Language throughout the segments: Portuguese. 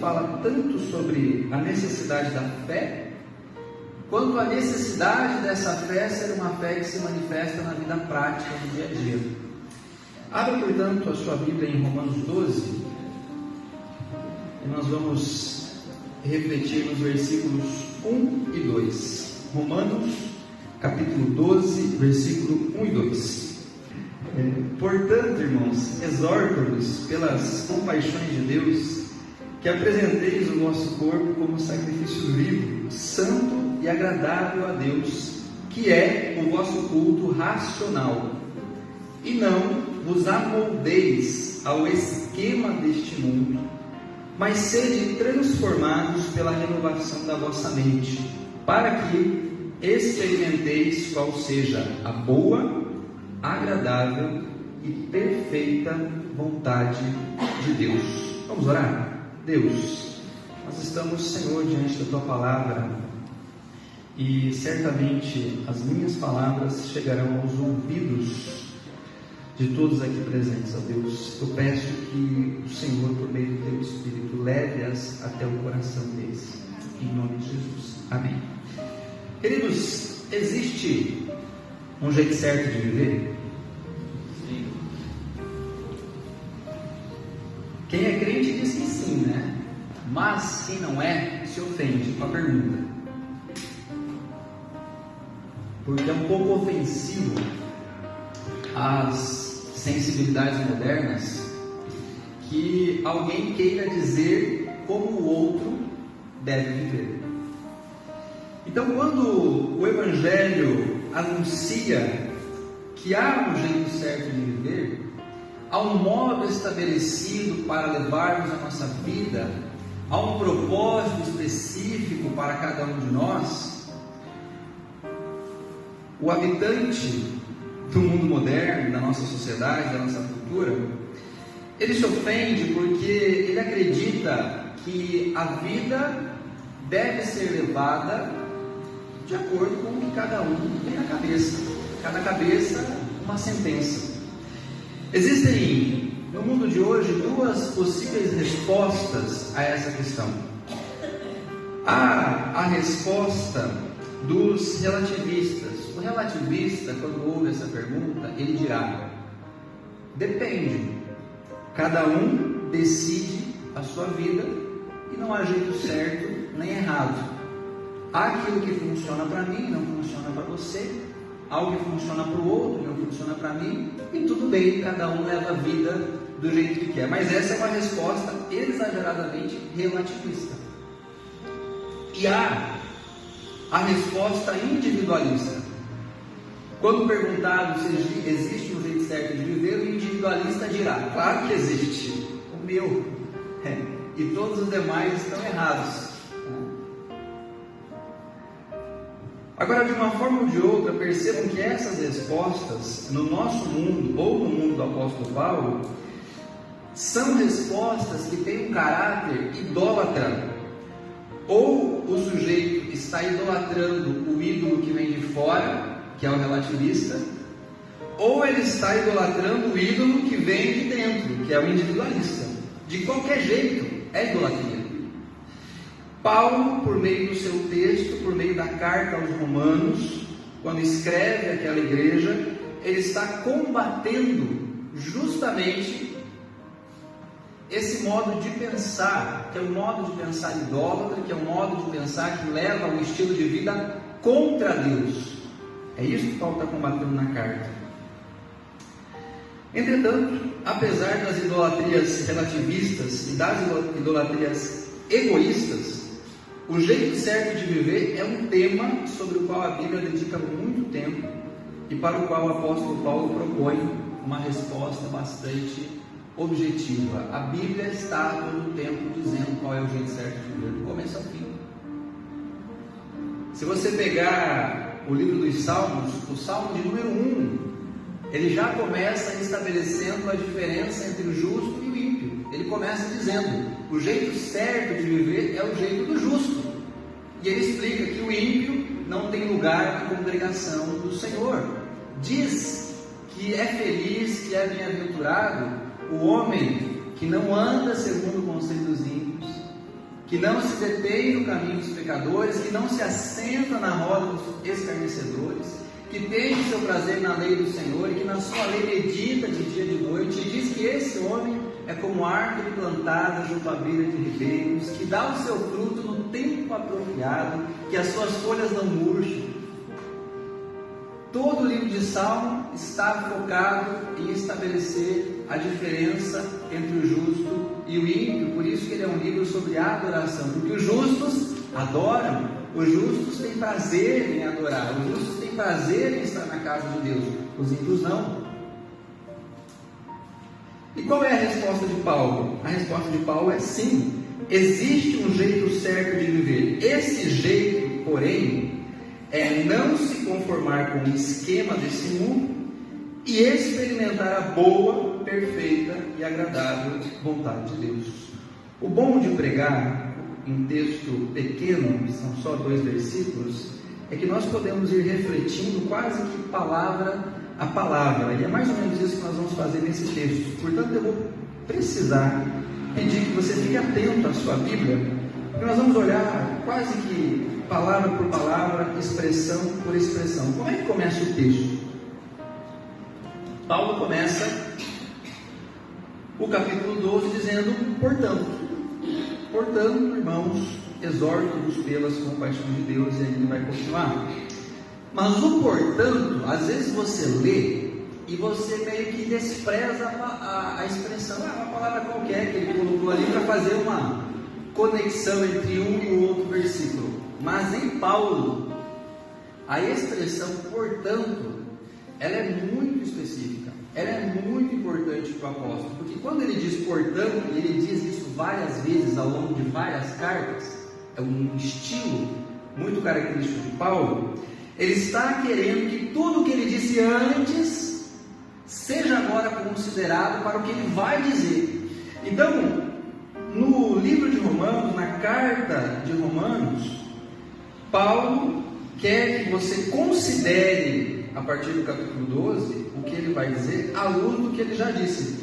fala tanto sobre a necessidade da fé, quanto a necessidade dessa fé ser uma fé que se manifesta na vida prática do dia a dia. Abra, portanto, a sua Bíblia em Romanos 12, e nós vamos refletir nos versículos 1 e 2. Romanos, capítulo 12, versículo 1 e 2. Portanto, irmãos, exorto-vos pelas compaixões de Deus, que apresenteis o vosso corpo como sacrifício vivo, santo e agradável a Deus, que é o vosso culto racional. E não vos amoldeis ao esquema deste mundo, mas sede transformados pela renovação da vossa mente, para que experimenteis qual seja a boa, agradável e perfeita vontade de Deus. Vamos orar? Deus, nós estamos, Senhor, diante da Tua Palavra, e certamente as minhas palavras chegarão aos ouvidos de todos aqui presentes, ó Deus. Eu peço que o Senhor, por meio do Teu Espírito, leve-as até o coração deles, em nome de Jesus. Amém. Queridos, existe um jeito certo de viver? Sim. Quem é crente diz que sim, né? Mas quem não é, se ofende com a pergunta. Porque é um pouco ofensivo às sensibilidades modernas que alguém queira dizer como o outro deve viver. Então, quando o Evangelho anuncia que há um jeito certo de viver, há um modo estabelecido para levarmos a nossa vida, há um propósito específico para cada um de nós, o habitante do mundo moderno, da nossa sociedade, da nossa cultura, ele se ofende porque ele acredita que a vida deve ser levada de acordo com o que cada um tem na cabeça. Cada cabeça, uma sentença. Existem, no mundo de hoje, duas possíveis respostas a essa questão. Há a resposta dos relativistas. O relativista, quando ouve essa pergunta, ele dirá: depende. Cada um decide a sua vida e não há jeito certo nem errado. Há aquilo que funciona para mim, não funciona para você. Há o que funciona para o outro, não funciona para mim. E tudo bem, cada um leva a vida do jeito que quer. Mas essa é uma resposta exageradamente relativista. E há a resposta individualista. Quando perguntado se existe um jeito certo de viver, o individualista dirá: claro que existe, o meu. E todos os demais estão errados. Agora, de uma forma ou de outra, percebam que essas respostas, no nosso mundo, ou no mundo do apóstolo Paulo, são respostas que têm um caráter idólatra. Ou o sujeito está idolatrando o ídolo que vem de fora, que é o relativista, ou ele está idolatrando o ídolo que vem de dentro, que é o individualista. De qualquer jeito, é idolatria. Paulo, por meio do seu texto, por meio da carta aos Romanos, quando escreve aquela igreja, ele está combatendo justamente esse modo de pensar, que é um modo de pensar idólatra, que é um modo de pensar que leva a um estilo de vida contra Deus. É isso que Paulo está combatendo na carta. Entretanto, apesar das idolatrias relativistas e das idolatrias egoístas, o jeito certo de viver é um tema sobre o qual a Bíblia dedica muito tempo e para o qual o apóstolo Paulo propõe uma resposta bastante objetiva. A Bíblia está todo o tempo dizendo qual é o jeito certo de viver, do começo ao fim. Se você pegar o livro dos Salmos, o Salmo de número 1, ele já começa estabelecendo a diferença entre o justo e o ímpio. Ele começa dizendo: o jeito certo de viver é o jeito do justo. E ele explica que o ímpio não tem lugar na congregação do Senhor. Diz que é feliz, que é bem-aventurado o homem que não anda segundo o conselho dos ímpios, que não se detém no caminho dos pecadores, que não se assenta na roda dos escarnecedores, que tem o seu prazer na lei do Senhor e que na sua lei medita de dia e de noite, e diz que esse homem é como árvore plantada junto à beira de ribeiros, que dá o seu fruto no tempo apropriado, que as suas folhas não murcham. Todo o livro de Salmo está focado em estabelecer a diferença entre o justo e o ímpio, por isso que ele é um livro sobre adoração, porque os justos adoram, os justos têm prazer em adorar, os justos têm prazer em estar na casa de Deus, os ímpios não. E qual é a resposta de Paulo? A resposta de Paulo é sim, existe um jeito certo de viver. Esse jeito, porém, é não se conformar com o esquema desse mundo e experimentar a boa, perfeita e agradável vontade de Deus. O bom de pregar em texto pequeno, são só 2 versículos, é que nós podemos ir refletindo quase que palavra a palavra, e é mais ou menos isso que nós vamos fazer nesse texto. Portanto, eu vou precisar pedir que você fique atento à sua Bíblia, porque nós vamos olhar quase que palavra por palavra, expressão por expressão. Como é que começa o texto? Paulo começa o capítulo 12 dizendo: portanto, irmãos, exorto-vos pelas compaixões de Deus, e aí ele vai continuar. Mas o portanto, às vezes você lê e você meio que despreza a expressão, uma palavra qualquer que ele colocou ali para fazer uma conexão entre um e o outro versículo. Mas em Paulo, a expressão portanto, ela é muito específica, ela é muito importante para o apóstolo, porque quando ele diz portanto, e ele diz isso várias vezes ao longo de várias cartas, é um estilo muito característico de Paulo. Ele está querendo que tudo o que ele disse antes seja agora considerado para o que ele vai dizer. Então, no livro de Romanos, na carta de Romanos, Paulo quer que você considere, a partir do capítulo 12, o que ele vai dizer, à luz do que ele já disse.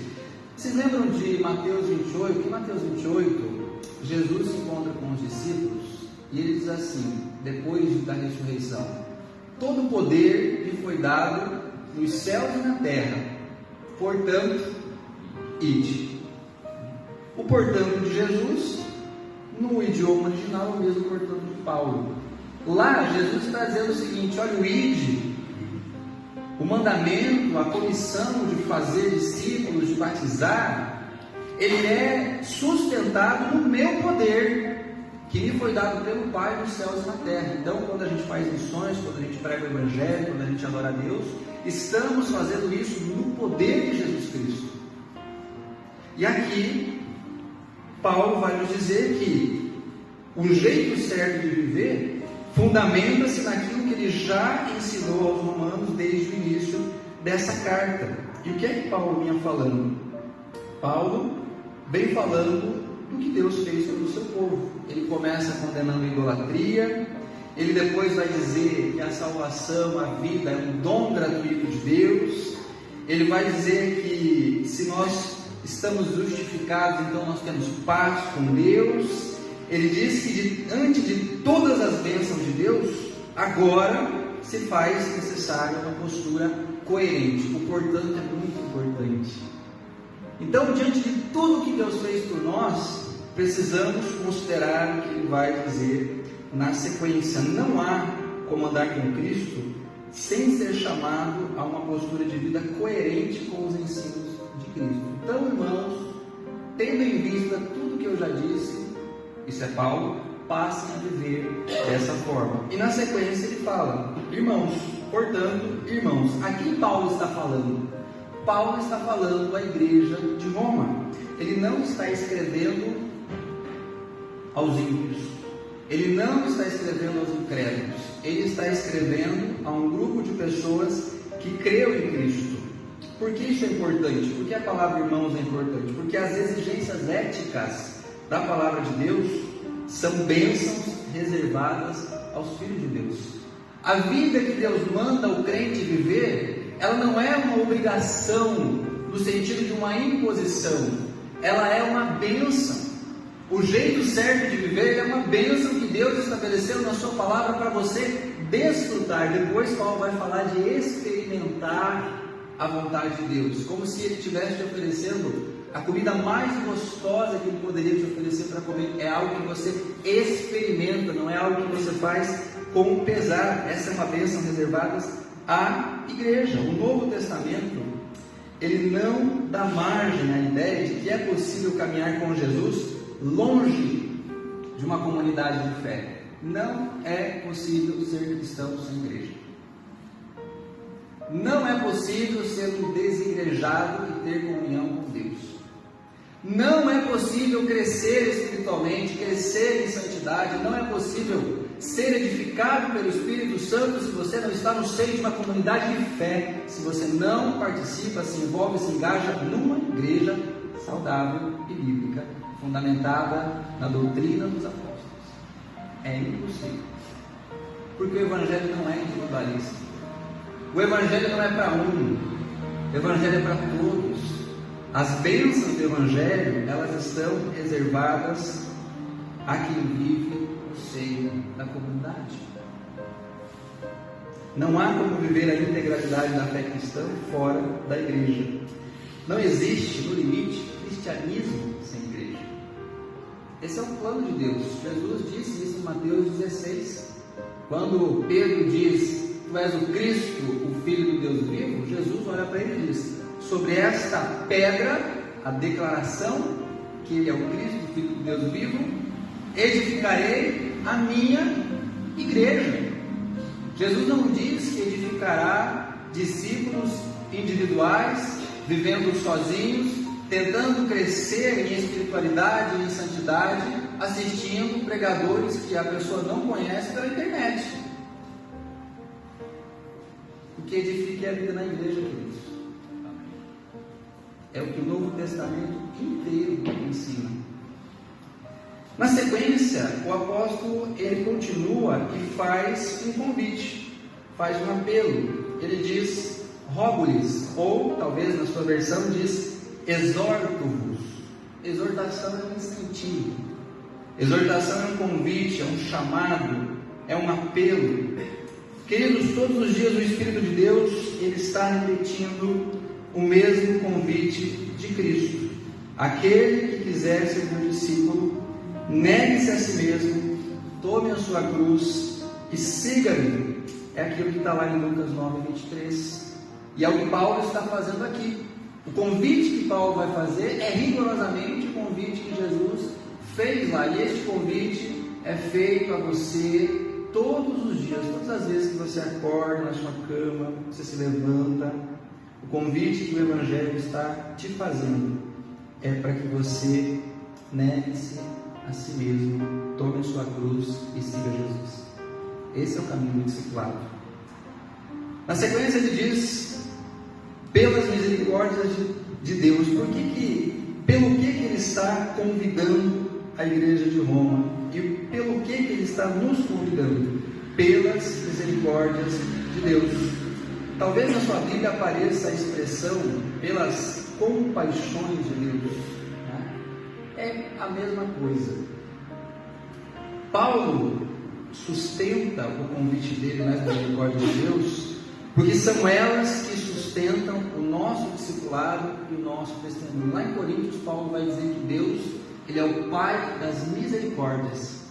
Vocês lembram de Mateus 28? Que Mateus 28, Jesus se encontra com os discípulos e ele diz assim, depois da ressurreição: todo poder lhe foi dado nos céus e na terra, portanto, ide. O portanto de Jesus, no idioma original, é o mesmo portanto de Paulo. Lá, Jesus está dizendo o seguinte: olha, o ide, o mandamento, a comissão de fazer discípulos, de batizar, ele é sustentado no meu poder, que me foi dado pelo Pai nos céus e na terra. Então, quando a gente faz missões, quando a gente prega o Evangelho, quando a gente adora a Deus, estamos fazendo isso no poder de Jesus Cristo. E aqui, Paulo vai nos dizer que o jeito certo de viver fundamenta-se naquilo que ele já ensinou aos romanos desde o início dessa carta. E o que é que Paulo vinha falando? Paulo vem falando do que Deus fez sobre o seu povo. Ele começa condenando a idolatria, ele depois vai dizer que a salvação, a vida é um dom gratuito de Deus, ele vai dizer que se nós estamos justificados, então nós temos paz com Deus. Ele diz que diante de todas as bênçãos de Deus, agora se faz necessária uma postura coerente. O portanto é muito importante. Então, diante de tudo que Deus fez por nós, precisamos considerar o que ele vai dizer na sequência. Não há como andar com Cristo sem ser chamado a uma postura de vida coerente com os ensinos de Cristo. Então, irmãos, tendo em vista tudo que eu já disse, isso é Paulo, passem a viver dessa forma. E na sequência ele fala: irmãos, portanto, irmãos. A quem Paulo está falando? Paulo está falando à igreja de Roma. Ele não está escrevendo aos ímpios, ele não está escrevendo aos incrédulos, ele está escrevendo a um grupo de pessoas que creu em Cristo. Por que isso é importante? Por que a palavra irmãos é importante? Porque as exigências éticas da palavra de Deus são bênçãos reservadas aos filhos de Deus. A vida que Deus manda o crente viver, ela não é uma obrigação no sentido de uma imposição, ela é uma bênção. O jeito certo de viver é uma bênção que Deus estabeleceu na sua palavra para você desfrutar. Depois Paulo vai falar de experimentar a vontade de Deus, como se ele estivesse te oferecendo a comida mais gostosa que ele poderia te oferecer para comer. É algo que você experimenta, não é algo que você faz com pesar. Essa é uma bênção reservada à igreja. O Novo Testamento, ele não dá margem à ideia de que é possível caminhar com Jesus longe de uma comunidade de fé. Não é possível ser cristão sem igreja. Não é possível ser um desigrejado e ter comunhão com Deus. Não é possível crescer espiritualmente, crescer em santidade. Não é possível ser edificado pelo Espírito Santo se você não está no seio de uma comunidade de fé, se você não participa, se envolve, se engaja numa igreja saudável e bíblica, fundamentada na doutrina dos apóstolos. É impossível, porque o Evangelho não é individualista. O Evangelho não é para um, o Evangelho é para todos. As bênçãos do Evangelho, elas estão reservadas a quem vive no seio da comunidade. Não há como viver a integralidade da fé cristã fora da igreja. Não existe, no limite, cristianismo sem igreja. Esse é o plano de Deus. Jesus disse isso em Mateus 16. Quando Pedro diz: Tu és o Cristo, o Filho do Deus vivo, Jesus olha para ele e diz: sobre esta pedra, a declaração que ele é o Cristo, o Filho do Deus vivo, edificarei a minha igreja. Jesus não diz que edificará discípulos individuais, vivendo sozinhos, tentando crescer em espiritualidade e em santidade, assistindo pregadores que a pessoa não conhece pela internet. O que edifica é a vida na igreja, queridos. É o que o Novo Testamento inteiro ensina. Na sequência, o apóstolo ele continua e faz um convite, faz um apelo. Ele diz: rogo-lhes, ou talvez na sua versão diz: exorto-vos. Exortação é um incentivo, exortação é um convite, é um chamado, é um apelo. Queridos, todos os dias o Espírito de Deus ele está repetindo o mesmo convite de Cristo. Aquele que quiser ser meu discípulo, negue-se a si mesmo, tome a sua cruz e siga-me. É aquilo que está lá em Lucas 9:23. E é o que Paulo está fazendo aqui. O convite que Paulo vai fazer é rigorosamente o convite que Jesus fez lá. E este convite é feito a você todos os dias, todas as vezes que você acorda na sua cama, você se levanta. O convite que o Evangelho está te fazendo é para que você negue-se a si mesmo, tome a sua cruz e siga Jesus. Esse é o caminho do discipulado. Na sequência ele diz: pelas misericórdias de Deus. Pelo que ele está convidando a igreja de Roma? E pelo que ele está nos convidando? Pelas misericórdias de Deus. Talvez na sua Bíblia apareça a expressão pelas compaixões de Deus. É a mesma coisa. Paulo sustenta o convite dele nas misericórdias de Deus, porque são elas que sustentam o nosso discipulado e o nosso testemunho. Lá em Coríntios, Paulo vai dizer que Deus, ele é o Pai das misericórdias.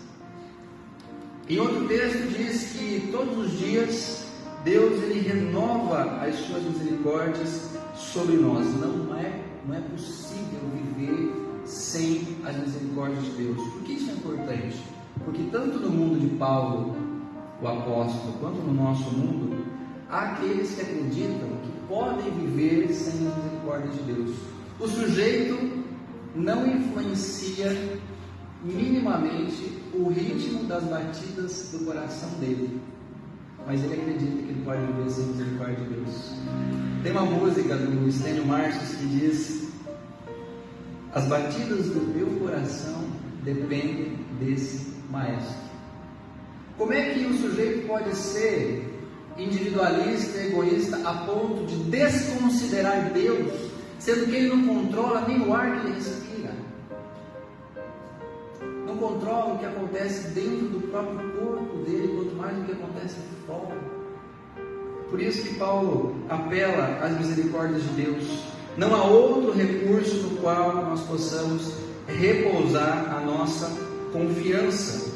Em outro texto diz que todos os dias Deus ele renova as suas misericórdias sobre nós. Não é possível viver sem as misericórdias de Deus. Por que isso é importante? Porque tanto no mundo de Paulo, o apóstolo, quanto no nosso mundo, há aqueles que acreditam que podem viver sem as misericórdias de Deus. O sujeito não influencia minimamente o ritmo das batidas do coração dele, mas ele acredita que ele pode viver sem a misericórdia de Deus. Tem uma música do Estênio Marcius que diz: as batidas do meu coração dependem desse maestro. Como é que o sujeito pode ser individualista, egoísta, a ponto de desconsiderar Deus, sendo que ele não controla nem o ar que ele respira? controla o que acontece dentro do próprio corpo dele, quanto mais o que acontece fora. Por isso que Paulo apela às misericórdias de Deus. Não há outro recurso no qual nós possamos repousar a nossa confiança.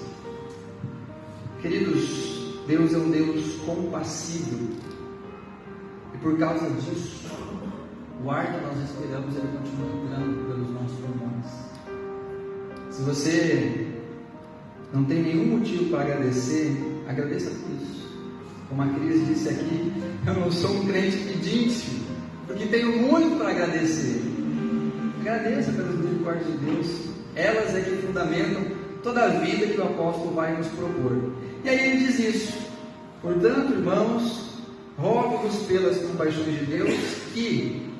Queridos, Deus é um Deus compassivo. E por causa disso, o ar que nós respiramos, ele continua entrando pelos nossos pulmões. Se você não tem nenhum motivo para agradecer, agradeça por isso. Como a Cris disse aqui, eu não sou um crente pedinte, porque tenho muito para agradecer. Agradeça pelas misericórdias de Deus. Elas é que fundamentam toda a vida que o apóstolo vai nos propor. E aí ele diz isso: portanto, irmãos, rogo-vos pelas compaixões de Deus que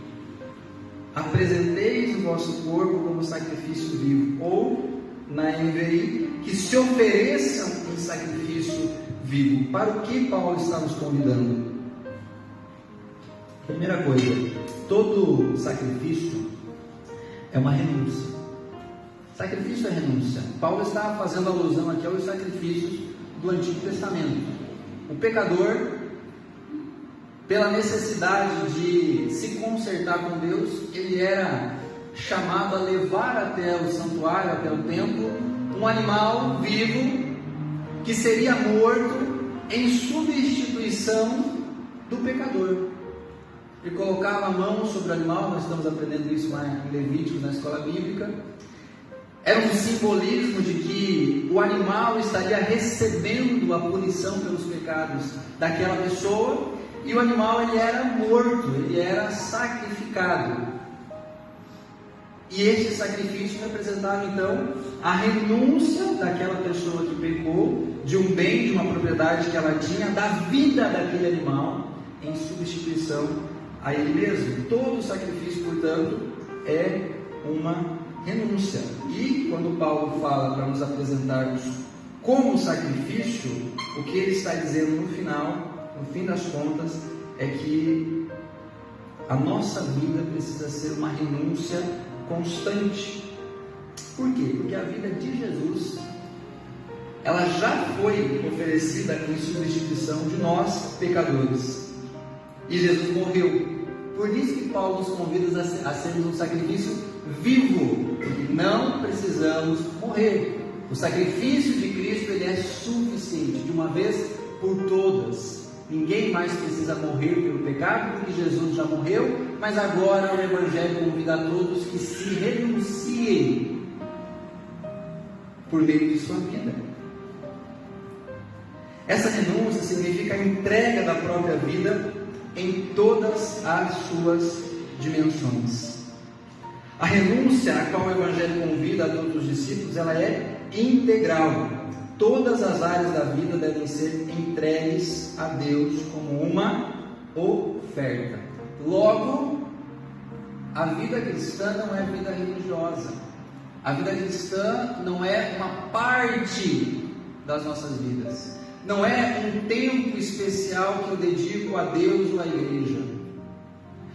apresenteis o vosso corpo como sacrifício vivo, ou na NVI, que se ofereçam em sacrifício vivo. Para o que Paulo está nos convidando? Primeira coisa, todo sacrifício é uma renúncia. Sacrifício é renúncia. Paulo está fazendo alusão aqui aos sacrifícios do Antigo Testamento. O pecador, pela necessidade de se consertar com Deus, ele era chamado a levar até o santuário, até o templo, um animal vivo que seria morto em substituição do pecador. Ele colocava a mão sobre o animal, nós estamos aprendendo isso lá em Levítico, na escola bíblica. Era um simbolismo de que o animal estaria recebendo a punição pelos pecados daquela pessoa, e o animal ele era morto, ele era sacrificado. E este sacrifício representava então a renúncia daquela pessoa que pecou, de um bem, de uma propriedade que ela tinha, da vida daquele animal, em substituição a ele mesmo. Todo sacrifício, portanto, é uma renúncia. E quando Paulo fala para nos apresentarmos como sacrifício, o que ele está dizendo no final, no fim das contas, é que a nossa vida precisa ser uma renúncia constante. Por quê? Porque a vida de Jesus, ela já foi oferecida em substituição de nós, pecadores. E Jesus morreu. Por isso que Paulo nos convida a sermos um sacrifício vivo, porque não precisamos morrer. O sacrifício de Cristo, ele é suficiente, de uma vez por todas. Ninguém mais precisa morrer pelo pecado, porque Jesus já morreu, mas agora o Evangelho convida a todos que se renunciem por meio de sua vida. Essa renúncia significa a entrega da própria vida em todas as suas dimensões. A renúncia a qual o Evangelho convida a todos os discípulos, ela é integral. Todas as áreas da vida devem ser entregues a Deus como uma oferta. Logo, a vida cristã não é vida religiosa. A vida cristã não é uma parte das nossas vidas. Não é um tempo especial que eu dedico a Deus ou à igreja.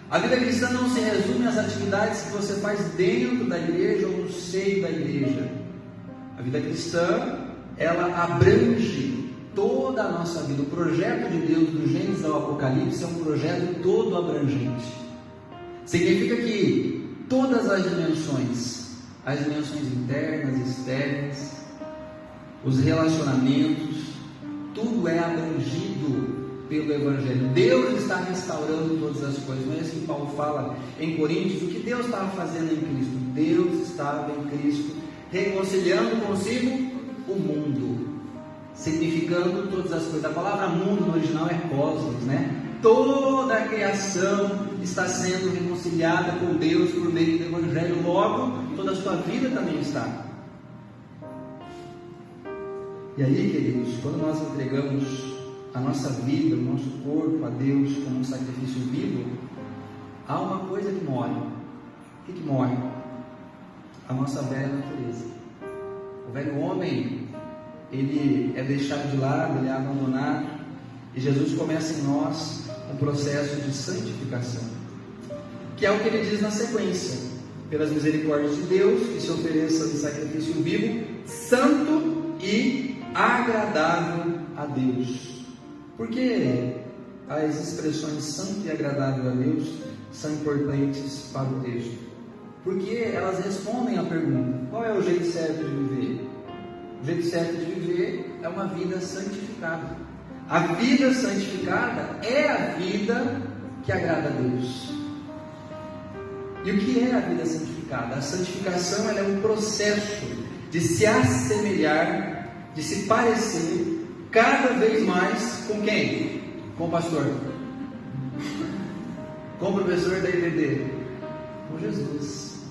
A vida cristã não se resume às atividades que você faz dentro da igreja ou no seio da igreja. A vida cristã, ela abrange toda a nossa vida. O projeto de Deus do Gênesis ao Apocalipse é um projeto todo abrangente. Significa que todas as dimensões internas, externas, os relacionamentos, tudo é abrangido pelo Evangelho. Deus está restaurando todas as coisas. Não é isso que Paulo fala em Coríntios? O que Deus estava fazendo em Cristo? Deus estava em Cristo reconciliando consigo o mundo, significando todas as coisas. A palavra mundo no original é cosmos, né? Toda a criação está sendo reconciliada com Deus por meio do Evangelho. Logo, toda a sua vida também está. E aí, queridos, quando nós entregamos a nossa vida, o nosso corpo a Deus como um sacrifício vivo, há uma coisa que morre. O que morre? A nossa velha natureza. O velho homem, ele é deixado de lado, ele é abandonado, e Jesus começa em nós um processo de santificação, que é o que ele diz na sequência. pelas misericórdias de Deus, que se ofereça em sacrifício vivo, santo e agradável a Deus. Por que as expressões santo e agradável a Deus são importantes para o texto? Porque elas respondem à pergunta: qual é o jeito certo de viver? O jeito certo de viver é uma vida santificada. A vida santificada é a vida que agrada a Deus. E o que é a vida santificada? A santificação, ela é um processo de se assemelhar, de se parecer cada vez mais com quem? Com o pastor, com o professor da IBD, com Jesus.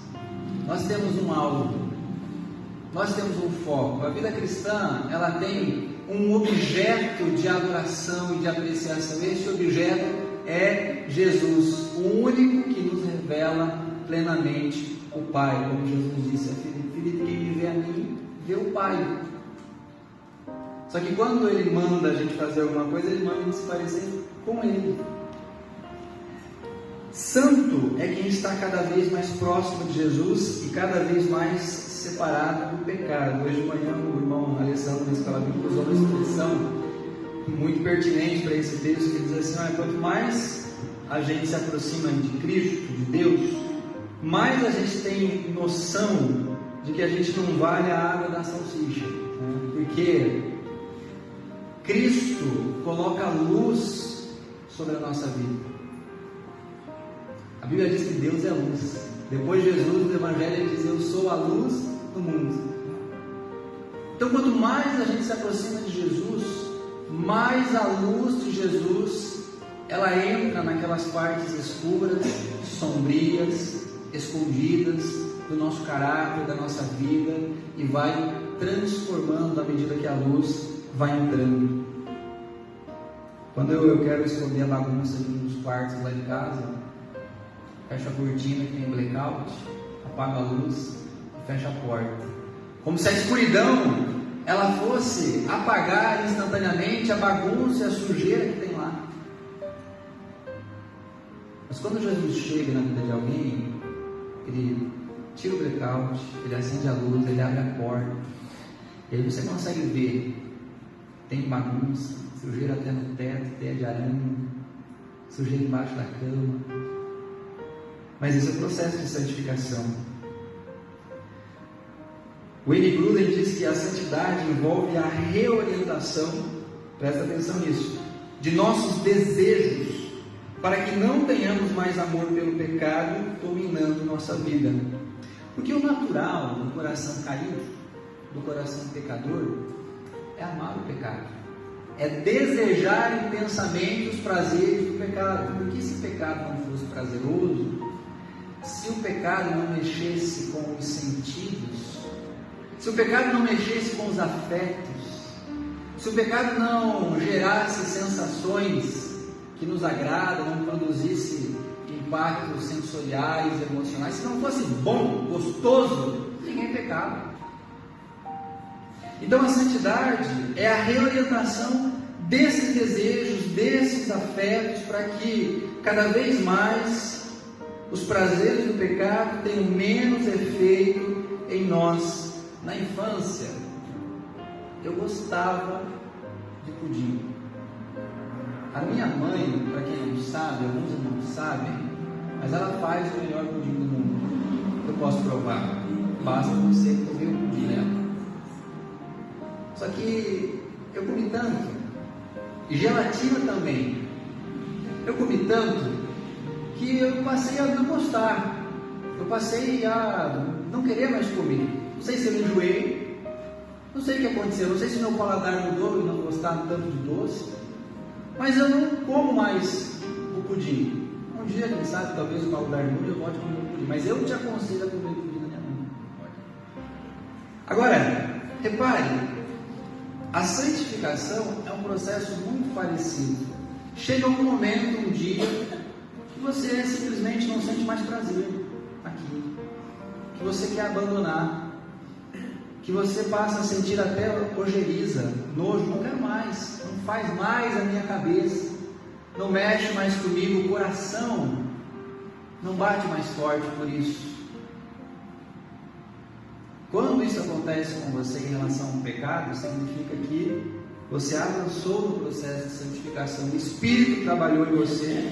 Nós temos um alvo, nós temos um foco. A vida cristã, ela tem um objeto de adoração e de apreciação. Esse objeto é Jesus, o único que nos revela plenamente o Pai. Como Jesus disse a Filipe: Filipe, quem me vê a mim, vê o Pai. Só que quando Ele manda a gente fazer alguma coisa, Ele manda a gente se parecer com Ele. Santo é quem está cada vez mais próximo de Jesus e cada vez mais separado do pecado. Hoje de manhã o irmão Alessandro na escola bíblica usou uma expressão muito pertinente para esse texto, que diz assim: quanto mais a gente se aproxima de Cristo, de Deus, mais a gente tem noção de que a gente não vale a água da salsicha, né? Porque Cristo coloca luz sobre a nossa vida. A Bíblia diz que Deus é luz. Depois de Jesus, no Evangelho, ele diz: eu sou a luz do mundo. Então, quanto mais a gente se aproxima de Jesus, mais a luz de Jesus, ela entra naquelas partes escuras, sombrias, escondidas do nosso caráter, da nossa vida, e vai transformando à medida que a luz vai entrando. Quando eu quero esconder a bagunça de um dos quartos lá de casa, fecho a cortina que tem blackout, apago a luz e fecho a porta. Como se a escuridão ela fosse apagar instantaneamente a bagunça e a sujeira que tem lá. Mas quando Jesus chega na vida de alguém, ele tira o blackout, ele acende a luz, ele abre a porta, e aí você consegue ver, tem bagunça, sujeira até no teto, teia de arame, sujeira embaixo da cama. Mas esse é o processo de santificação. O N. Gruden diz que a santidade envolve a reorientação, presta atenção nisso, de nossos desejos, para que não tenhamos mais amor pelo pecado dominando nossa vida. Porque o natural do coração caído, do coração pecador, é amar o pecado, é desejar intensamente os prazeres do pecado. Porque se o pecado não fosse prazeroso, se o pecado não mexesse com os sentidos, se o pecado não mexesse com os afetos, se o pecado não gerasse sensações que nos agradam, não produzisse impactos sensoriais, emocionais, se não fosse bom, gostoso, ninguém pecava. Então a santidade é a reorientação desses desejos, desses afetos, para que cada vez mais os prazeres do pecado tenham menos efeito em nós. Na infância, eu gostava de pudim. A minha mãe, para quem não sabe, alguns não sabem, mas ela faz o melhor pudim do mundo. Eu posso provar, basta você comer o pudim dela. Só que eu comi tanto, e gelatina também, eu comi tanto, que eu passei a não gostar, eu passei a não querer mais comer. Não sei se eu enjoei, não sei o que aconteceu, não sei se meu paladar mudou e não gostava tanto de doce, mas eu não como mais o pudim. Um dia, quem sabe, talvez o paladar mude, eu volte a comer o pudim, mas eu te aconselho a comer o pudim da minha mãe. Agora, repare, a santificação é um processo muito parecido. Chega um momento, um dia, que você simplesmente não sente mais prazer aqui, que você quer abandonar, que você passa a sentir até ojeriza, nojo, não quero mais, não faz mais a minha cabeça, não mexe mais comigo, o coração não bate mais forte por isso. Quando isso acontece com você em relação a um pecado, significa que você avançou no processo de santificação. O Espírito trabalhou em você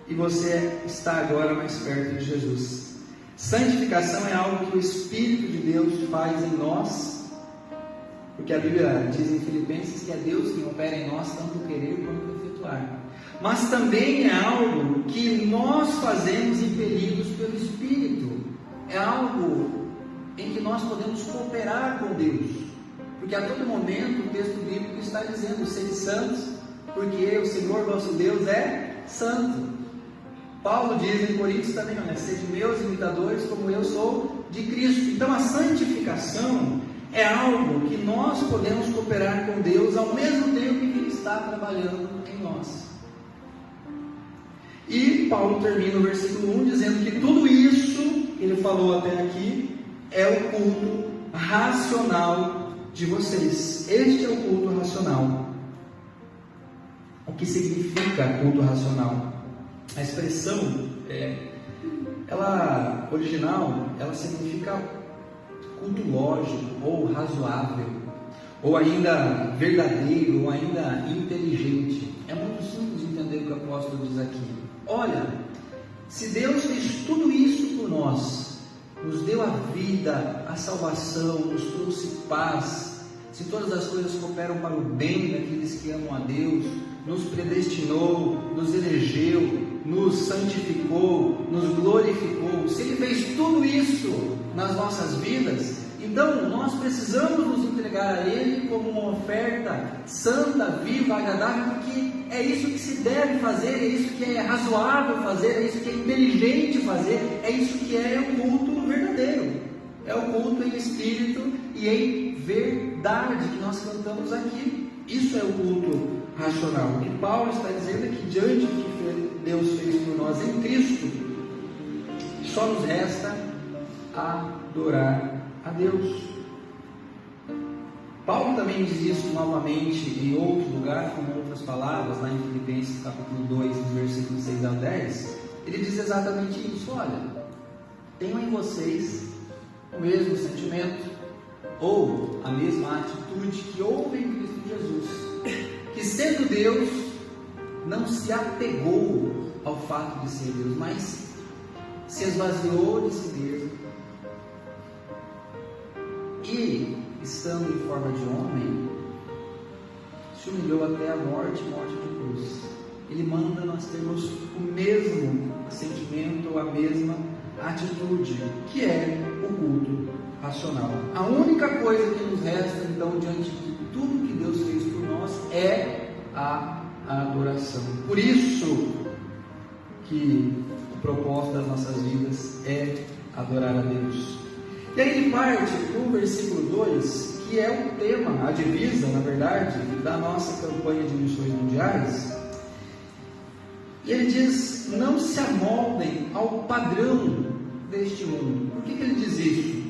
e você está agora mais perto de Jesus. Santificação é algo que o Espírito de Deus faz em nós, porque a Bíblia diz em Filipenses que é Deus quem opera em nós tanto o querer quanto o efetuar. Mas também é algo que nós fazemos impelidos pelo Espírito. É algo em que nós podemos cooperar com Deus, porque a todo momento o texto bíblico está dizendo: sede santos, porque o Senhor vosso Deus é santo. Paulo diz em Coríntios também, né? Sede meus imitadores, como eu sou de Cristo. Então a santificação é algo que nós podemos cooperar com Deus ao mesmo tempo que Ele está trabalhando em nós. E Paulo termina o versículo 1 dizendo que tudo isso que ele falou até aqui é o culto racional de vocês. Este é o culto racional. O que significa culto racional? A expressão original, ela significa culto lógico, ou razoável, ou ainda verdadeiro, ou ainda inteligente. É muito simples de entender o que o apóstolo diz aqui. Olha, se Deus fez tudo isso por nós, nos deu a vida, a salvação, nos trouxe paz, se todas as coisas cooperam para o bem daqueles que amam a Deus, nos predestinou, nos elegeu, nos santificou, nos glorificou, se Ele fez tudo isso nas nossas vidas, então nós precisamos nos entregar a Ele como uma oferta santa, viva, agradável, porque é isso que se deve fazer, é isso que é razoável fazer, é isso que é inteligente fazer, é isso que é o culto verdadeiro, é o culto em espírito e em verdade que nós cantamos aqui. Isso é o culto racional. O que Paulo está dizendo é que diante do que Deus fez por nós em Cristo, só nos resta adorar a Deus. Paulo também diz isso novamente em outro lugar, com outras palavras, lá em Filipenses capítulo 2, versículos 6 ao 10. Ele diz exatamente isso: olha, tenham em vocês o mesmo sentimento ou a mesma atitude que houve em Cristo Jesus, que sendo Deus, não se apegou ao fato de ser Deus, mas se esvaziou de si mesmo e, estando em forma de homem, se humilhou até a morte de cruz. Ele manda nós termos o mesmo sentimento ou a mesma atitude, que é o culto racional. A única coisa que nos resta, então, diante de tudo que Deus fez por nós, é a adoração. Por isso que o propósito das nossas vidas é adorar a Deus. E aí ele parte do versículo 2, que é o tema, a divisa, na verdade, da nossa campanha de missões mundiais. E ele diz: não se amoldem ao padrão deste mundo. Por que ele diz isso?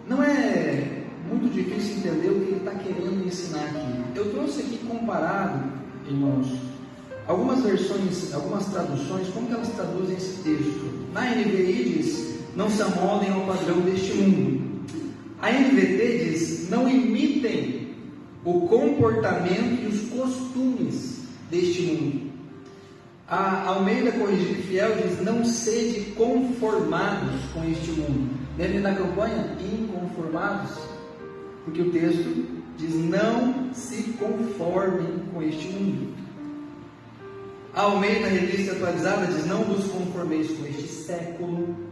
Não é muito difícil entender o que ele está querendo ensinar aqui. Eu trouxe aqui comparado, irmãos, algumas versões, algumas traduções, como que elas traduzem esse texto. Na NVI diz: não se amoldem ao padrão deste mundo. A NVT diz: não imitem o comportamento e os costumes deste mundo. A Almeida Corrigida e Fiel diz: não sede conformados com este mundo. Lembra da campanha? Inconformados? Porque o texto diz: não se conformem com este mundo. A Almeida Revista Atualizada diz: não vos conformeis com este século.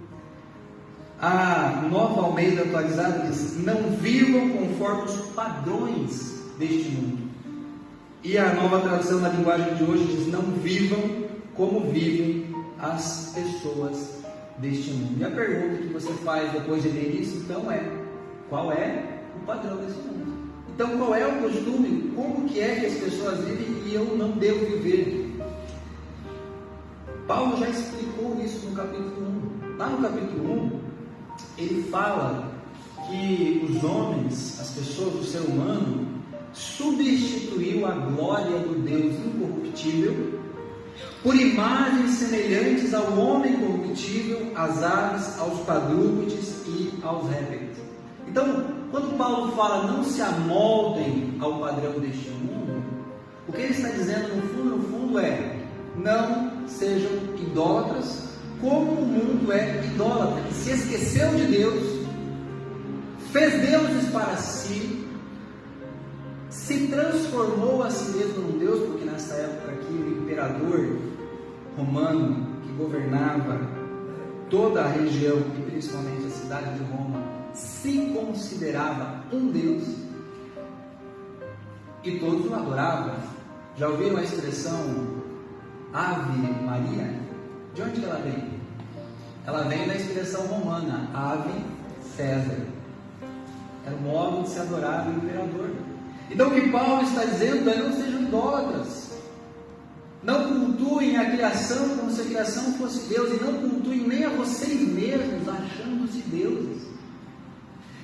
A Nova Almeida Atualizada diz: não vivam conforme os padrões deste mundo. E a Nova Tradução na linguagem de hoje diz: não vivam como vivem as pessoas deste mundo. E a pergunta que você faz depois de ler isso, então, é: qual é o padrão desse mundo? Então, qual é o costume? Como que é que as pessoas vivem e eu não devo viver? Paulo já explicou isso no capítulo 1. Lá no capítulo 1, ele fala que os homens, as pessoas, o ser humano, substituiu a glória do Deus incorruptível por imagens semelhantes ao homem corruptível, às aves, aos quadrúpedes e aos répteis. Então, quando Paulo fala não se amoldem ao padrão deste mundo, o que ele está dizendo no fundo é: não sejam idólatras, como o mundo é idólatra, que se esqueceu de Deus, fez deuses para si, se transformou a si mesmo num Deus, porque nessa época aqui o imperador romano que governava toda a região e principalmente a cidade de Roma se considerava um Deus e todos o adoravam. Já ouviram a expressão Ave Maria? De onde ela vem? Ela vem da expressão romana Ave César. Era o modo de se adorar o imperador. Então o que Paulo está dizendo é: não sejam idólatras, não cultuem a criação como se a criação fosse Deus, e não cultuem nem a vocês mesmos achando-se deuses.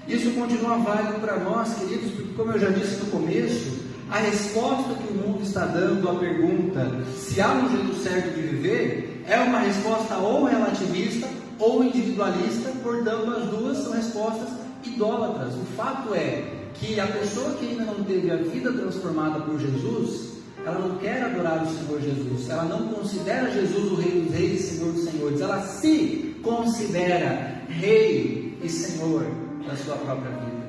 Isso continua válido para nós, queridos, porque, como eu já disse no começo, a resposta que o mundo está dando à pergunta se há um jeito certo de viver é uma resposta ou relativista ou individualista. Portanto, as duas são respostas idólatras. O fato é que a pessoa que ainda não teve a vida transformada por Jesus, ela não quer adorar o Senhor Jesus, ela não considera Jesus o Rei dos Reis e Senhor dos Senhores, ela se considera Rei e Senhor da sua própria vida.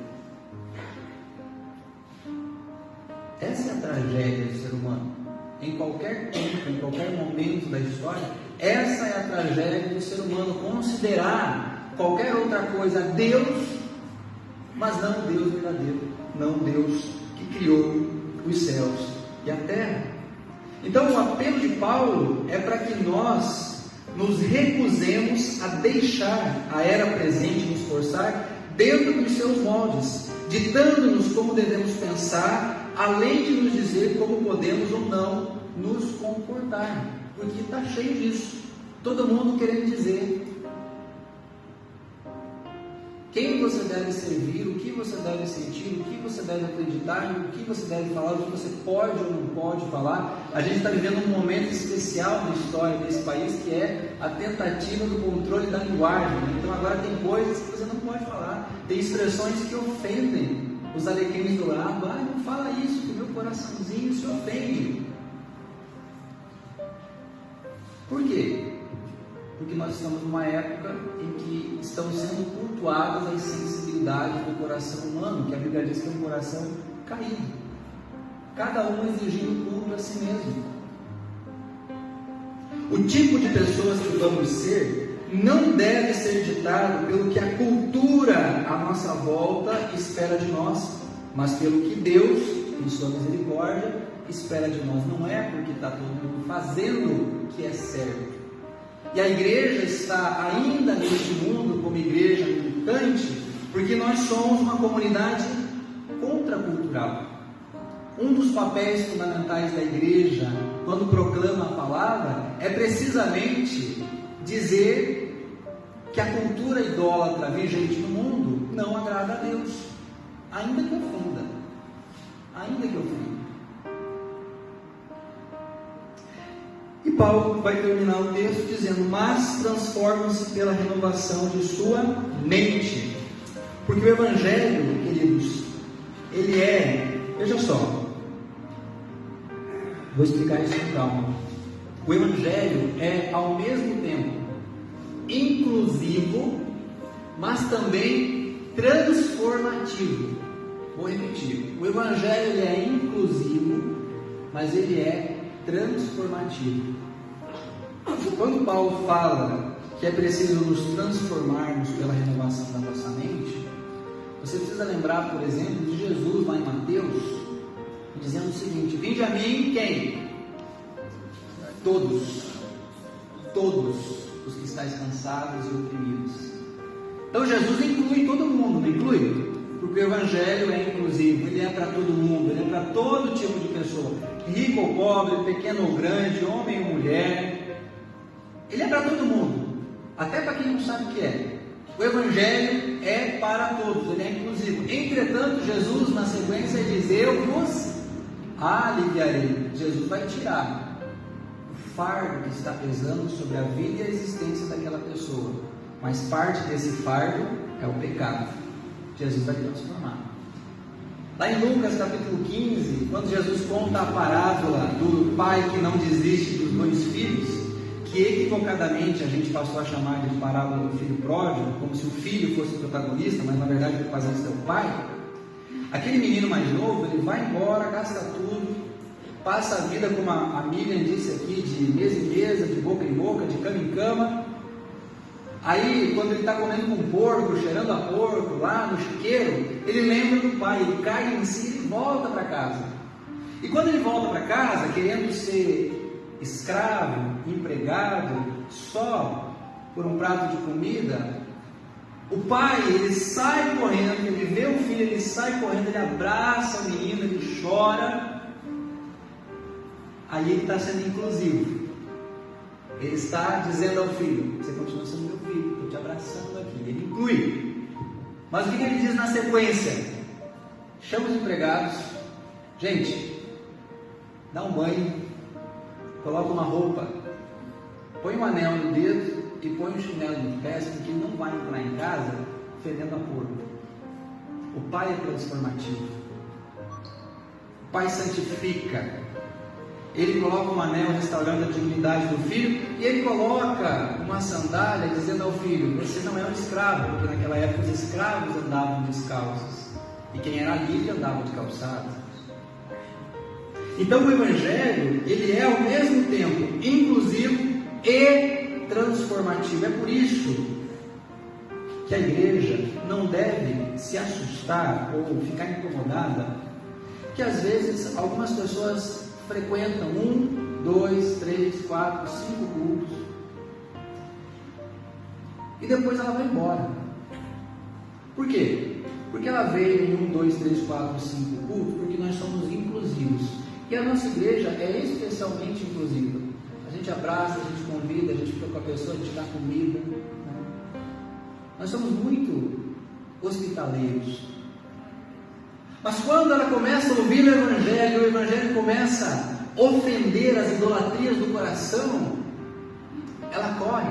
Essa é a tragédia do ser humano. Em qualquer tempo, em qualquer momento da história, essa é a tragédia do ser humano: considerar qualquer outra coisa Deus, mas não Deus verdadeiro, não Deus que criou os céus e a terra. Então o apelo de Paulo é para que nós nos recusemos a deixar a era presente nos forçar dentro dos seus moldes, ditando-nos como devemos pensar, além de nos dizer como podemos ou não nos comportar, porque está cheio disso, todo mundo querendo dizer quem você deve servir, o que você deve sentir, o que você deve acreditar, o que você deve falar, o que você pode ou não pode falar. A gente está vivendo um momento especial na história desse país, que é a tentativa do controle da linguagem. Então agora tem coisas que você não pode falar, tem expressões que ofendem os alecrins do lado. Não fala isso, que o meu coraçãozinho se ofende. Por quê? Porque nós estamos numa época em que estão sendo cultuadas as sensibilidades do coração humano, que a Bíblia diz que é um coração caído, cada um exigindo culto a si mesmo. O tipo de pessoas que vamos ser não deve ser ditado pelo que a cultura à nossa volta espera de nós, mas pelo que Deus, em sua misericórdia, espera de nós. Não é porque está todo mundo fazendo o que é certo. E a igreja está ainda neste mundo como igreja militante, porque nós somos uma comunidade contracultural. Um dos papéis fundamentais da igreja, quando proclama a palavra, é precisamente dizer que a cultura idólatra vigente no mundo não agrada a Deus, ainda que ofenda, ainda que ofenda. E Paulo vai terminar o texto dizendo: mas transformam-se pela renovação de sua mente. Porque o Evangelho, queridos, ele é, veja só, vou explicar isso com calma. O Evangelho é ao mesmo tempo inclusivo, mas também transformativo. Vou repetir: o Evangelho ele é inclusivo, mas ele é transformativo. Quando Paulo fala que é preciso nos transformarmos pela renovação da nossa mente, você precisa lembrar, por exemplo, de Jesus lá em Mateus, dizendo o seguinte: vinde a mim quem? Todos os que estáis cansados e oprimidos. Então Jesus inclui todo mundo, não inclui? Porque o Evangelho é inclusivo, ele é para todo mundo, ele é para todo tipo de pessoa, rico ou pobre, pequeno ou grande, homem ou mulher. Ele é para todo mundo, até para quem não sabe o que é. O Evangelho é para todos, ele é inclusivo. Entretanto, Jesus na sequência diz: eu vos aliviarei. Jesus vai tirar o fardo que está pesando sobre a vida e a existência daquela pessoa, mas parte desse fardo É o pecado. Jesus vai transformar. Lá em Lucas capítulo 15, quando Jesus conta a parábola do pai que não desiste dos 2 filhos, que equivocadamente a gente passou a chamar de parábola do filho pródigo, como se o filho fosse o protagonista, mas na verdade o protagonista é o pai. Aquele menino mais novo, ele vai embora, gasta tudo, passa a vida, como a Miriam disse aqui, de mesa em mesa, de boca em boca, de cama em cama. Aí, quando ele está comendo com porco, cheirando a porco, lá no chiqueiro, ele lembra do pai, ele cai em si e volta para casa. E quando ele volta para casa, querendo ser escravo, empregado, só por um prato de comida, o pai, ele sai correndo, ele vê o filho, ele sai correndo, ele abraça o menino, ele chora. Aí ele está sendo inclusivo. Ele está dizendo ao filho: você continua sendo meu filho, estou te abraçando aqui. Ele inclui. Mas o que ele diz na sequência? Chama os empregados. Gente, dá um banho, coloca uma roupa, põe um anel no dedo e põe um chinelo no pé, porque ele não vai entrar em casa fedendo a porco. O pai é transformativo. O pai santifica. Ele coloca um anel restaurando a dignidade do filho, e ele coloca uma sandália dizendo ao filho: você não é um escravo, porque naquela época os escravos andavam descalços, e quem era livre andava de calçado. Então o Evangelho, ele é ao mesmo tempo inclusivo e transformativo. É por isso que a igreja não deve se assustar ou ficar incomodada, que às vezes algumas pessoas frequentam 1, 2, 3, 4, 5 cultos e depois ela vai embora. Por quê? Porque ela veio em 1, 2, 3, 4, 5 cultos porque nós somos inclusivos, e a nossa igreja é especialmente inclusiva. A gente abraça, a gente convida, a gente fica com a pessoa, a gente dá comida, né? Nós somos muito hospitaleiros. Mas quando ela começa a ouvir o Evangelho começa a ofender as idolatrias do coração, ela corre,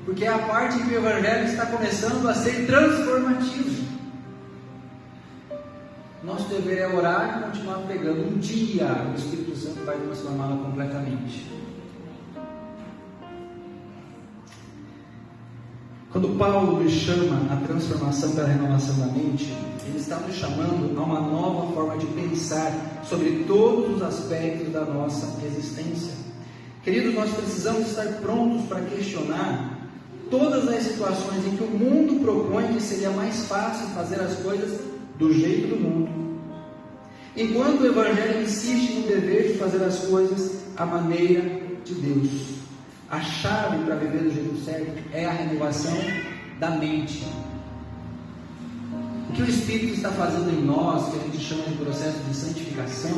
porque é a parte que o Evangelho está começando a ser transformativo. Nosso dever é orar e continuar pregando. Um dia o Espírito Santo vai transformá-la completamente. Quando Paulo nos chama a transformação pela renovação da mente, ele está nos chamando a uma nova forma de pensar sobre todos os aspectos da nossa existência. Queridos, nós precisamos estar prontos para questionar todas as situações em que o mundo propõe que seria mais fácil fazer as coisas do jeito do mundo, enquanto o Evangelho insiste no dever de fazer as coisas à maneira de Deus. A chave para viver do jeito certo é a renovação da mente. O que o Espírito está fazendo em nós, que a gente chama de processo de santificação,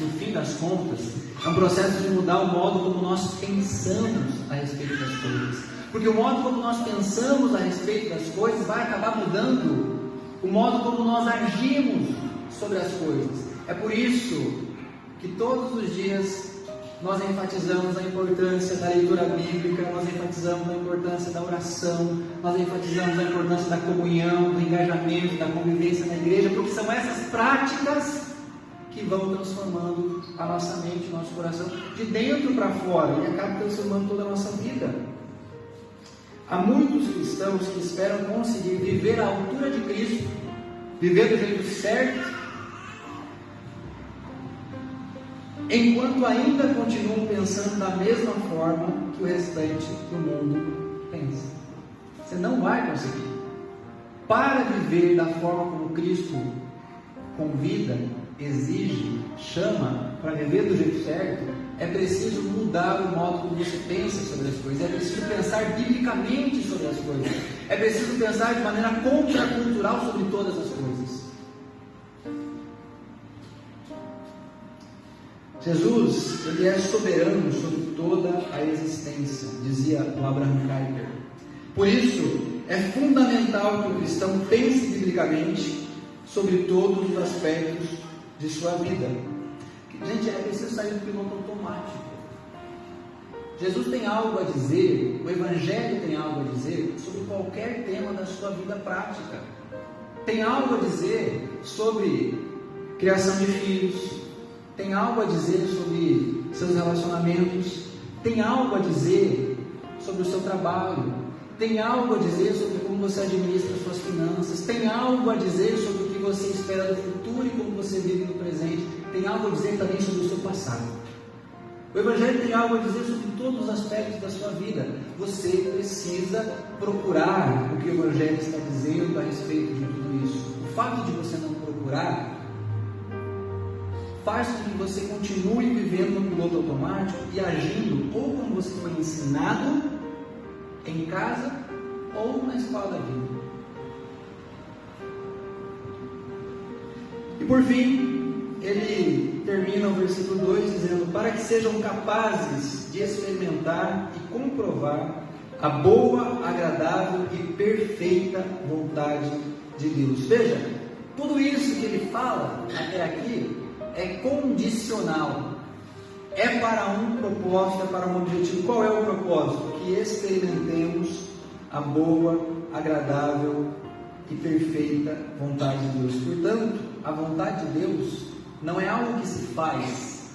no fim das contas, é um processo de mudar o modo como nós pensamos a respeito das coisas. Porque o modo como nós pensamos a respeito das coisas vai acabar mudando o modo como nós agimos sobre as coisas. É por isso que todos os dias nós enfatizamos a importância da leitura bíblica, nós enfatizamos a importância da oração, nós enfatizamos a importância da comunhão, do engajamento, da convivência na igreja, porque são essas práticas que vão transformando a nossa mente, o nosso coração, de dentro para fora, e acabam transformando toda a nossa vida. Há muitos cristãos que esperam conseguir viver à altura de Cristo, viver do jeito certo, enquanto ainda continuam pensando da mesma forma que o restante do mundo pensa. Você não vai conseguir. Para viver da forma como Cristo convida, exige, chama, para viver do jeito certo, é preciso mudar o modo como você pensa sobre as coisas, é preciso pensar biblicamente sobre as coisas, é preciso pensar de maneira contracultural sobre todas as coisas. Jesus, ele é soberano sobre toda a existência, dizia o Abraham Kuyper. Por isso, é fundamental que o cristão pense biblicamente sobre todos os aspectos de sua vida. Gente, é preciso sair do piloto automático. Jesus tem algo a dizer, o Evangelho tem algo a dizer sobre qualquer tema da sua vida prática. Tem algo a dizer sobre criação de filhos, tem algo a dizer sobre seus relacionamentos, tem algo a dizer sobre o seu trabalho, tem algo a dizer sobre como você administra suas finanças, tem algo a dizer sobre o que você espera do futuro e como você vive no presente, tem algo a dizer também sobre o seu passado. O Evangelho tem algo a dizer sobre todos os aspectos da sua vida. Você precisa procurar o que o Evangelho está dizendo a respeito de tudo isso. O fato de você não procurar faz com que você continue vivendo no piloto automático e agindo ou como você foi ensinado em casa ou na escola da vida. E por fim, ele termina o versículo 2 dizendo: para que sejam capazes de experimentar e comprovar a boa, agradável e perfeita vontade de Deus. Veja, tudo isso que ele fala até aqui é condicional. É para um propósito, é para um objetivo. Qual é o propósito? Que experimentemos a boa, agradável e perfeita vontade de Deus. Portanto, a vontade de Deus não é algo que se faz,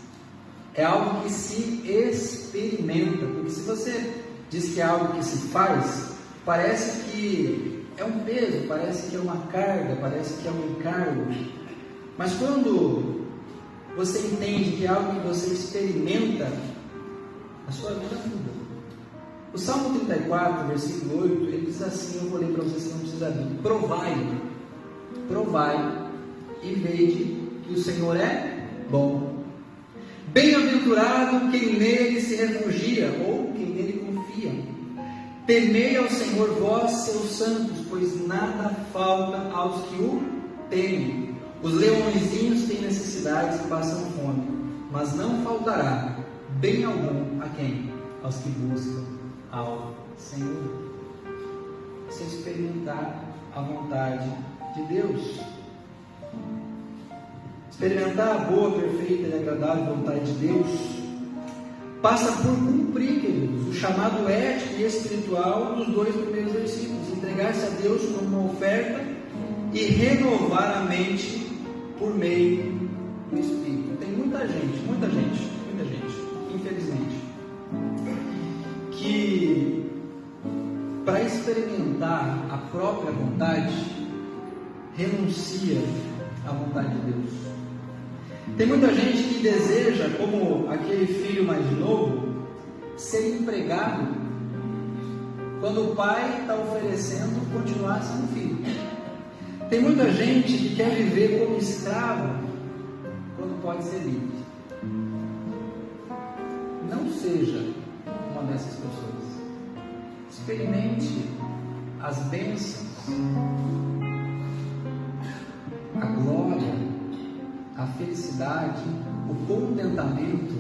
é algo que se experimenta. Porque se você diz que é algo que se faz, parece que é um peso, parece que é uma carga, parece que é um encargo. Mas quando você entende que é algo que você experimenta, a sua vida muda. O Salmo 34, versículo 8, ele diz assim, eu vou ler para vocês, não precisa vir: provai e vede que o Senhor é bom. Bem-aventurado quem nele se refugia, ou quem nele confia. Temei ao Senhor vós, seus santos, pois nada falta aos que o temem. Os leõezinhos têm necessidades e passam fome, mas não faltará bem algum a quem? Aos que buscam ao Senhor. Você experimentar a vontade de Deus. Experimentar a boa, perfeita e agradável vontade de Deus passa por cumprir, queridos, o chamado ético e espiritual dos 2 primeiros versículos: entregar-se a Deus como uma oferta e renovar a mente por meio do Espírito. Tem muita gente, infelizmente, que para experimentar a própria vontade renuncia à vontade de Deus. Tem muita gente que deseja, como aquele filho mais novo, ser empregado quando o pai está oferecendo continuar sendo filho. Tem muita gente que quer viver como escravo quando pode ser livre. Não seja uma dessas pessoas. Experimente as bênçãos, a glória, a felicidade, o contentamento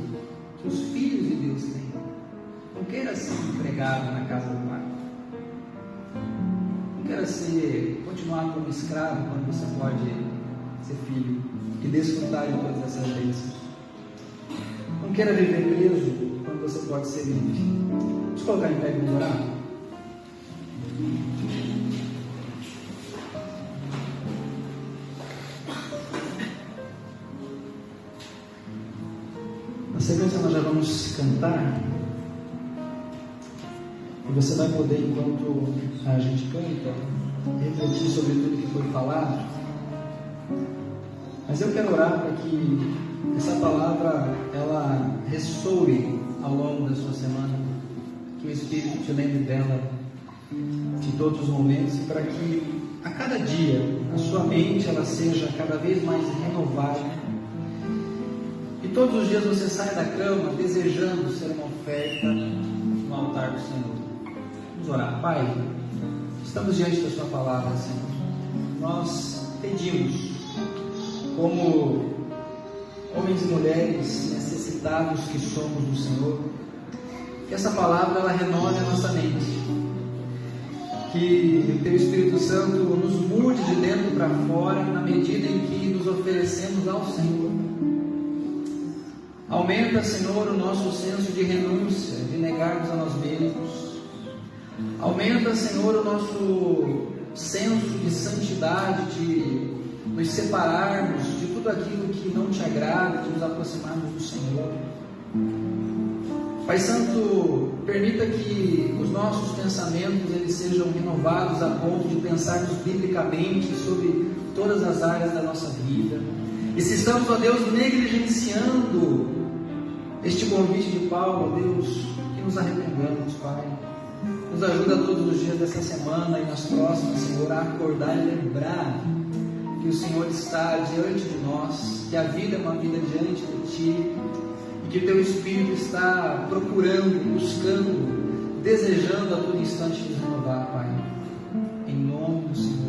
que os filhos de Deus têm. Não queira ser empregado na casa do pai. Não queira continuar como escravo quando você pode ser filho e desfrutar de todas essas bênçãos. Não queira viver preso quando você pode ser livre. Deixa eu colocar em pé e vamos orar. Na sequência nós já vamos cantar. E você vai poder, enquanto a gente canta, refletir sobre tudo que foi falado. Mas eu quero orar para que essa palavra ela ressoe ao longo da sua semana, que o Espírito te lembre dela de todos os momentos, e para que a cada dia a sua mente ela seja cada vez mais renovada, e todos os dias você saia da cama desejando ser uma oferta no altar do Senhor. Vamos orar. Pai, estamos diante da sua palavra, Senhor. Nós pedimos, como homens e mulheres necessitados que somos do Senhor, que essa palavra ela renove a nossa mente, que o Teu Espírito Santo nos mude de dentro para fora na medida em que nos oferecemos ao Senhor. Aumenta, Senhor, o nosso senso de renúncia, de negarmos a nós mesmos. Aumenta, Senhor, o nosso senso de santidade, de nos separarmos de tudo aquilo que não te agrada, de nos aproximarmos do Senhor. Pai Santo, permita que os nossos pensamentos eles sejam renovados a ponto de pensarmos biblicamente sobre todas as áreas da nossa vida. E se estamos, ó Deus, negligenciando este convite de Paulo, ó Deus, que nos arrependamos, Pai. Nos ajuda todos os dias dessa semana e nas próximas, Senhor, a acordar e lembrar que o Senhor está diante de nós, que a vida é uma vida diante de Ti, e que o Teu Espírito está procurando, buscando, desejando a todo instante nos renovar, Pai. Em nome do Senhor.